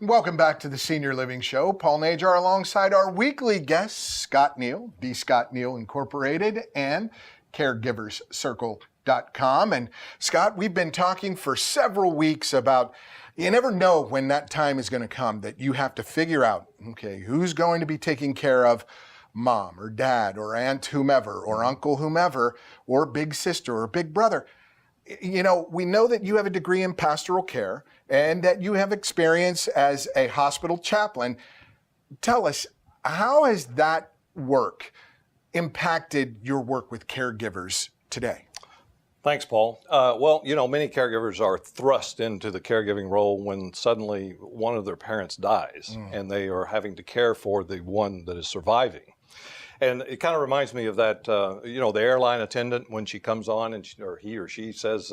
Welcome back to the Senior Living Show. Paul Najar alongside our weekly guests, Scott Neal, D. Scott Neal Incorporated, and caregiverscircle.com. And Scott, we've been talking for several weeks about you never know when that time is going to come that you have to figure out, okay, who's going to be taking care of mom or dad or aunt whomever or uncle whomever or big sister or big brother. You know, we know that you have a degree in pastoral care and that you have experience as a hospital chaplain. Tell us, how has that work impacted your work with caregivers today? Thanks, Paul. Well, you know, many caregivers are thrust into the caregiving role when suddenly one of their parents dies and they are having to care for the one that is surviving. And it kind of reminds me of that, you know, the airline attendant when she comes on and he or she says,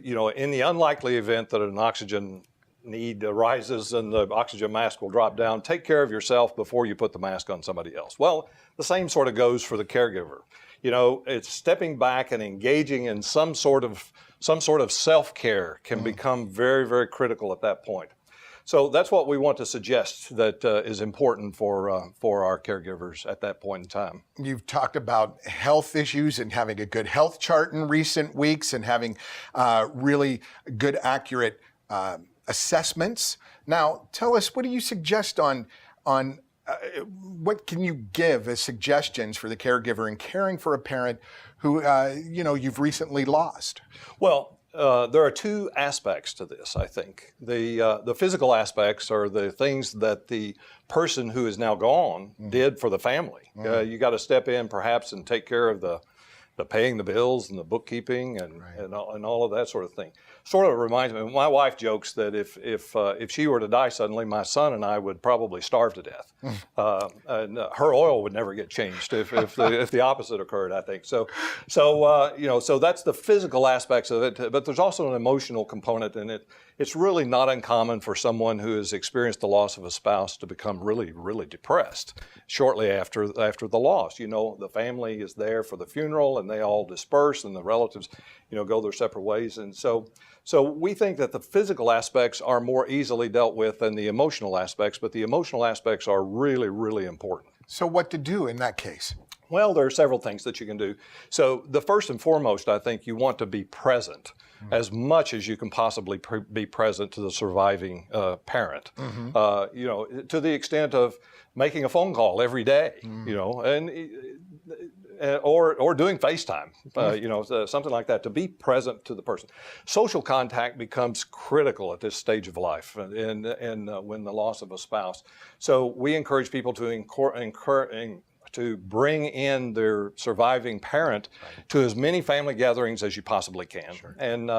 you know, in the unlikely event that an oxygen need arises and the oxygen mask will drop down, take care of yourself before you put the mask on somebody else. Well, the same sort of goes for the caregiver. You know, it's stepping back and engaging in some sort of self-care can become very, very critical at that point. So that's what we want to suggest that is important for our caregivers at that point in time. You've talked about health issues and having a good health chart in recent weeks and having really good, accurate assessments. Now, tell us, what do you suggest on what can you give as suggestions for the caregiver in caring for a parent who, you know, you've recently lost? Well, there are two aspects to this, I think. The physical aspects are the things that the person who is now gone did for the family. You got to step in perhaps and take care of the paying the bills and the bookkeeping and all of that sort of thing. Sort of reminds me, my wife jokes that if she were to die suddenly, my son and I would probably starve to death. And her oil would never get changed if the opposite occurred, I think. So you know, so that's the physical aspects of it, but there's also an emotional component in it. It's really not uncommon for someone who has experienced the loss of a spouse to become really, really depressed shortly after the loss. You know, the family is there for the funeral and they all disperse and the relatives, you know, go their separate ways. And so we think that the physical aspects are more easily dealt with than the emotional aspects, but the emotional aspects are really, really important. So what to do in that case? Well, there are several things that you can do. So the first and foremost, I think you want to be present as much as you can possibly be present to the surviving parent. You know, to the extent of making a phone call every day, you know, and or doing FaceTime, you know, something like that, to be present to the person. Social contact becomes critical at this stage of life and when the loss of a spouse. So we encourage people to bring in their surviving parent to as many family gatherings as you possibly can, and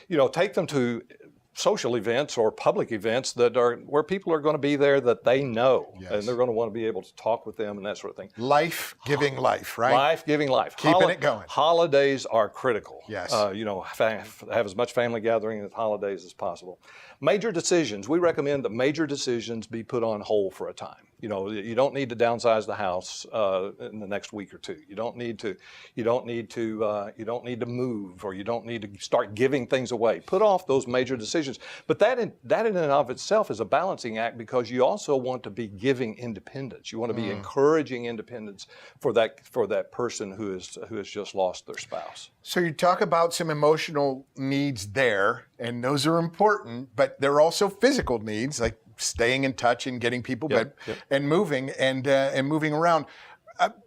you know, take them to social events or public events that are where people are going to be there that they know, and they're going to want to be able to talk with them and that sort of thing. Life-giving life, right? Life-giving life. Keeping it going. Holidays are critical. Yes. You know, have as much family gathering at holidays as possible. Major decisions, we recommend that major decisions be put on hold for a time. You know, you don't need to downsize the house in the next week or two. You don't need to move, or you don't need to start giving things away. Put off those major decisions. But that in and of itself is a balancing act, because you also want to be giving independence. You want to be encouraging independence for that person who has just lost their spouse. So you talk about some emotional needs there, and those are important, but there are also physical needs, like staying in touch and getting people and moving and moving around.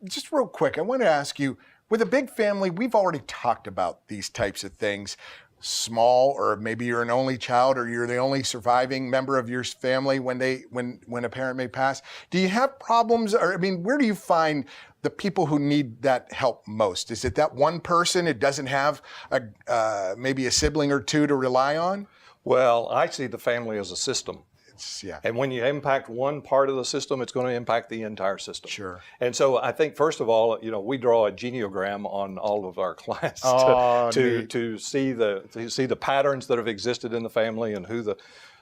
Just real quick, I want to ask you, with a big family, we've already talked about these types of things. Small, or maybe you're an only child, or you're the only surviving member of your family when a parent may pass. Do you have problems, or I mean, where do you find the people who need that help most? Is it that one person who doesn't have maybe a sibling or two to rely on? Well, I see the family as a system. And when you impact one part of the system, it's going to impact the entire system. Sure. And so I think, first of all, you know, we draw a geneogram on all of our clients to see the patterns that have existed in the family and who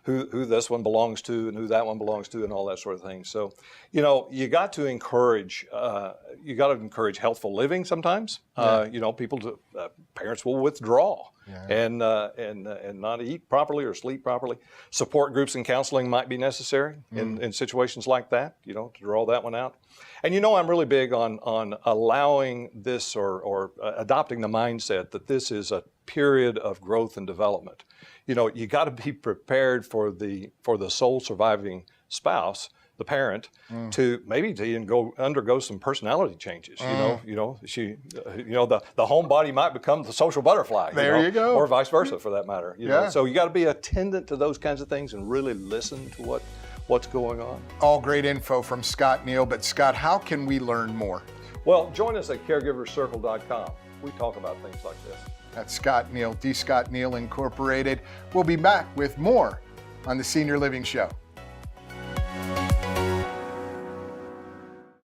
who this one belongs to and who that one belongs to and all that sort of thing. So, you got to encourage healthful living sometimes. Parents will withdraw and not eat properly or sleep properly. Support groups and counseling might be necessary in situations like that, to draw that one out. And I'm really big on allowing this or adopting the mindset that this is a period of growth and development. You got to be prepared for the sole surviving spouse, the parent, to even undergo some personality changes. The homebody might become the social butterfly. There you go. Or vice versa, for that matter. So you got to be attendant to those kinds of things and really listen to what's going on. All great info from Scott Neal. But Scott, how can we learn more? Well, join us at caregiverscircle.com. We talk about things like this. That's Scott Neal, D. Scott Neal Incorporated. We'll be back with more on the Senior Living Show.